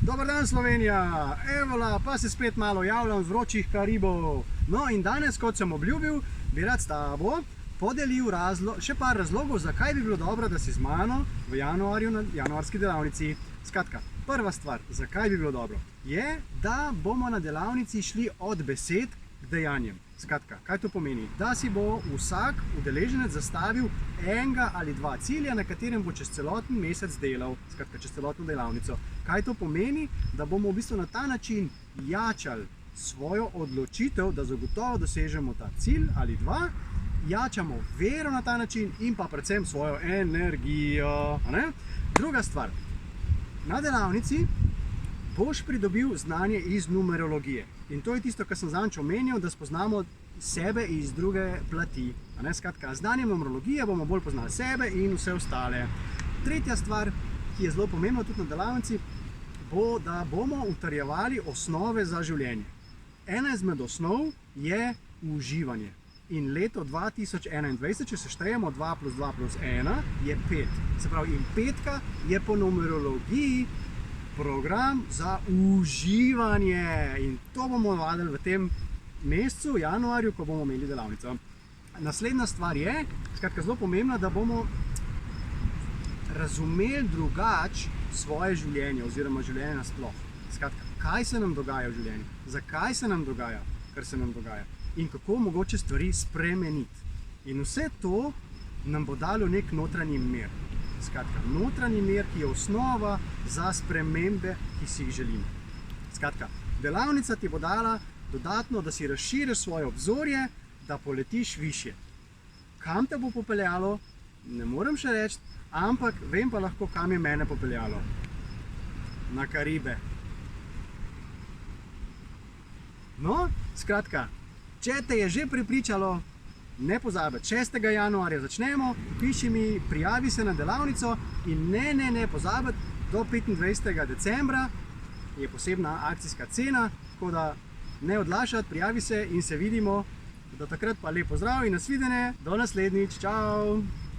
Dober dan, Slovenija! Evola, pa se spet malo javljam z vročih Karibov. No in danes, kot sem obljubil, bi rad s tabo podelil še par razlogov, zakaj bi bilo dobro, da si z mano v januarju na januarski delavnici. Skratka, prva stvar, zakaj bi bilo dobro, je, da bomo na delavnici šli od besed k dejanjem. Skratka, kaj to pomeni? Da si bo vsak udeleženec zastavil enega ali dva cilja, na katerem bo čez celoten mesec delal, skratka, čez celotno delavnico. Kaj to pomeni? Da bomo v bistvu na ta način jačali svojo odločitev, da zagotovo dosežemo ta cilj ali dva, jačamo vero na ta način in pa predvsem svojo energijo. Druga stvar, na delavnici boš pridobil znanje iz numerologije. In to je tisto, kar sem zadnjič omenil, da spoznamo sebe iz druge plati. Skratka, z znanjem numerologije bomo bolj poznali sebe in vse ostale. Tretja stvar, ki je zelo pomembna tudi na delavnici, bo, da bomo utrjevali osnove za življenje. Ena izmed osnov je uživanje. In leto 2021, če seštejemo 2 + 2 + 1, je 5. Se pravi, in petka je po numerologiji program za uživanje. In to bomo vadili v tem mesecu, januarju, ko bomo imeli delavnico. Naslednja stvar je, skratka, zelo pomembna, da bomo razumeli drugače svoje življenje oziroma življenje nasploh. Skratka, kaj se nam dogaja v življenju? Zakaj se nam dogaja, kar se nam dogaja? In kako mogoče stvari spremeniti. In vse to nam bo dalo nek notranji mir. Skratka, notranji mir, ki je osnova za spremembe, ki si jih želimo. Skratka, delavnica ti bo dala dodatno, da si razširiš svoje obzorje, da poletiš višje. Kam te bo popeljalo, ne morem še reči, ampak vem pa lahko, kam je mene popeljalo. Na Karibe. No, skratka, če te je že prepričalo, ne pozabi, 6. januarja začnemo, piši mi, prijavi se na delavnico in ne pozabi, do 25. decembra je posebna akcijska cena, tako da ne odlašati, prijavi se in se vidimo. Do takrat pa lep pozdrav in nasvidenje, do naslednjič, čau!